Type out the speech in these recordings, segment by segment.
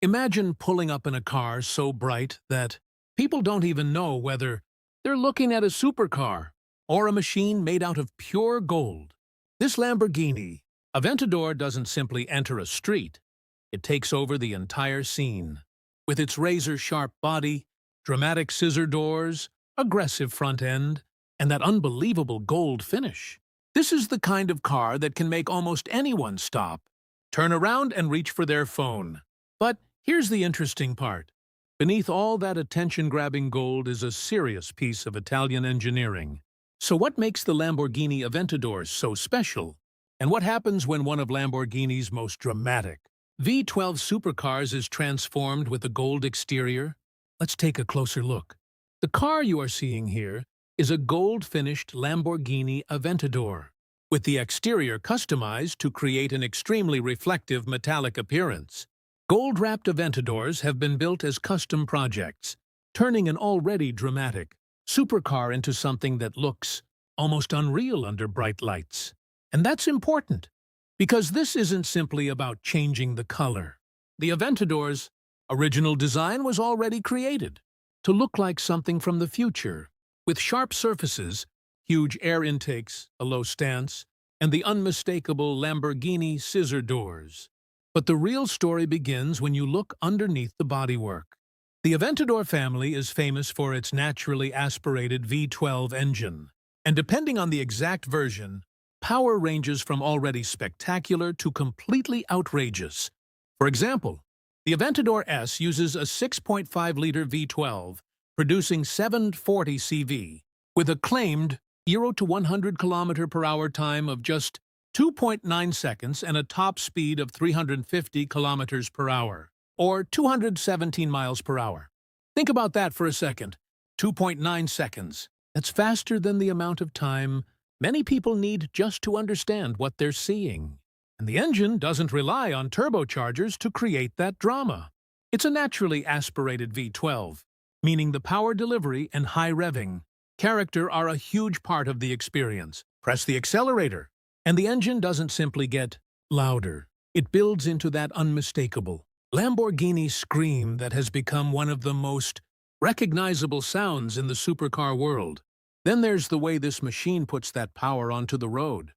Imagine pulling up in a car so bright that people don't even know whether they're looking at a supercar or a machine made out of pure gold. This Lamborghini Aventador doesn't simply enter a street, it takes over the entire scene. With its razor-sharp body, dramatic scissor doors, aggressive front end, and that unbelievable gold finish. This is the kind of car that can make almost anyone stop, turn around and reach for their phone. But here's the interesting part. Beneath all that attention-grabbing gold is a serious piece of Italian engineering. So what makes the Lamborghini Aventador so special? And what happens when one of Lamborghini's most dramatic V12 supercars is transformed with a gold exterior? Let's take a closer look. The car you are seeing here is a gold-finished Lamborghini Aventador, with the exterior customized to create an extremely reflective metallic appearance. Gold-wrapped Aventadors have been built as custom projects, turning an already dramatic supercar into something that looks almost unreal under bright lights. And that's important, because this isn't simply about changing the color. The Aventador's original design was already created to look like something from the future, with sharp surfaces, huge air intakes, a low stance, and the unmistakable Lamborghini scissor doors. But the real story begins when you look underneath the bodywork. The Aventador family is famous for its naturally aspirated V12 engine, and depending on the exact version, power ranges from already spectacular to completely outrageous. For example, the Aventador S uses a 6.5-liter V12, producing 740 CV, with a claimed 0 to 100 km/h time of just 2.9 seconds and a top speed of 350 km/h, or 217 miles per hour. Think about that for a second. 2.9 seconds. That's faster than the amount of time many people need just to understand what they're seeing. And the engine doesn't rely on turbochargers to create that drama. It's a naturally aspirated V12, meaning the power delivery and high revving character are a huge part of the experience. Press the accelerator, and the engine doesn't simply get louder. It builds into that unmistakable Lamborghini scream that has become one of the most recognizable sounds in the supercar world. Then there's the way this machine puts that power onto the road.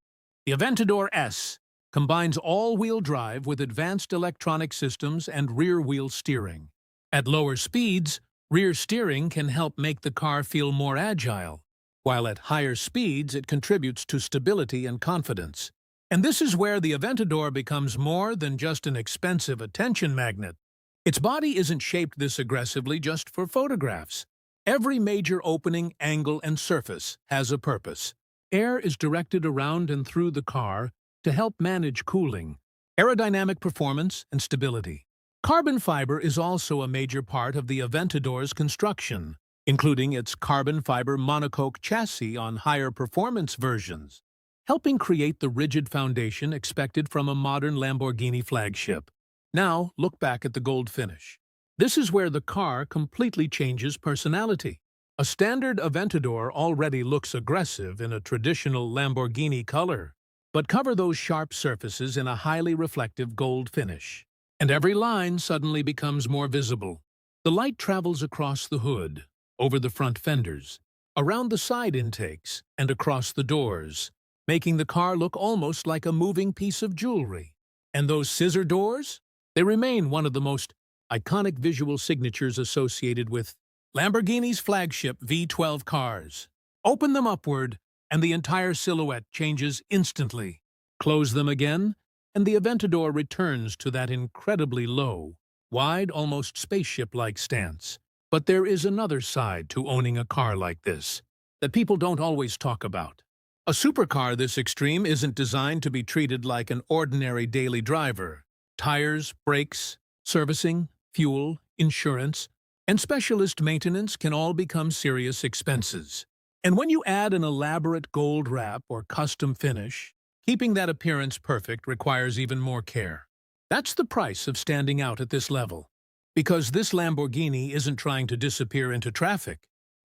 The Aventador S combines all-wheel drive with advanced electronic systems and rear-wheel steering. At lower speeds, rear steering can help make the car feel more agile, while at higher speeds it contributes to stability and confidence. And this is where the Aventador becomes more than just an expensive attention magnet. Its body isn't shaped this aggressively just for photographs. Every major opening, angle, and surface has a purpose. Air is directed around and through the car to help manage cooling, aerodynamic performance, and stability. Carbon fiber is also a major part of the Aventador's construction, including its carbon fiber monocoque chassis on higher performance versions, helping create the rigid foundation expected from a modern Lamborghini flagship. Now, look back at the gold finish. This is where the car completely changes personality. A standard Aventador already looks aggressive in a traditional Lamborghini color, but cover those sharp surfaces in a highly reflective gold finish, and every line suddenly becomes more visible. The light travels across the hood, over the front fenders, around the side intakes, and across the doors, making the car look almost like a moving piece of jewelry. And those scissor doors? They remain one of the most iconic visual signatures associated with Lamborghini's flagship V12 cars. Open them upward, and the entire silhouette changes instantly. Close them again, and the Aventador returns to that incredibly low, wide, almost spaceship-like stance. But there is another side to owning a car like this that people don't always talk about. A supercar this extreme isn't designed to be treated like an ordinary daily driver. Tires, brakes, servicing, fuel, insurance, and specialist maintenance can all become serious expenses. And when you add an elaborate gold wrap or custom finish, keeping that appearance perfect requires even more care. That's the price of standing out at this level. Because this Lamborghini isn't trying to disappear into traffic.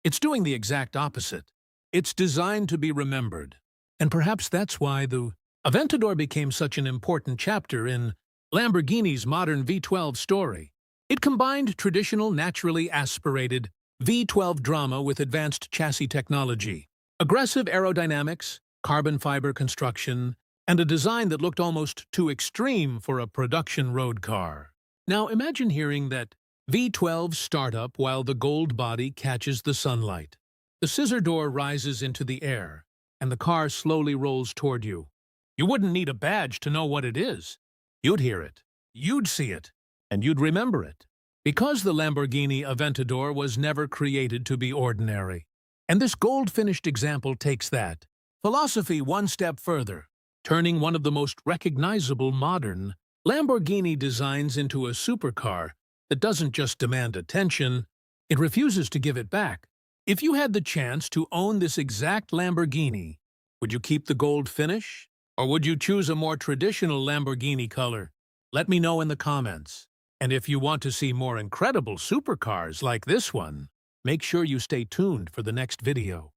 It's doing the exact opposite. It's designed to be remembered. And perhaps that's why the Aventador became such an important chapter in Lamborghini's modern V12 story. It combined traditional naturally aspirated V12 drama with advanced chassis technology, aggressive aerodynamics, carbon fiber construction, and a design that looked almost too extreme for a production road car. Now imagine hearing that V12 startup while the gold body catches the sunlight. The scissor door rises into the air, and the car slowly rolls toward you. You wouldn't need a badge to know what it is. You'd hear it, you'd see it, and you'd remember it. Because the Lamborghini Aventador was never created to be ordinary. And this gold-finished example takes that philosophy one step further, turning one of the most recognizable modern Lamborghini designs into a supercar that doesn't just demand attention, it refuses to give it back. If you had the chance to own this exact Lamborghini, would you keep the gold finish? Or would you choose a more traditional Lamborghini color? Let me know in the comments. And if you want to see more incredible supercars like this one, make sure you stay tuned for the next video.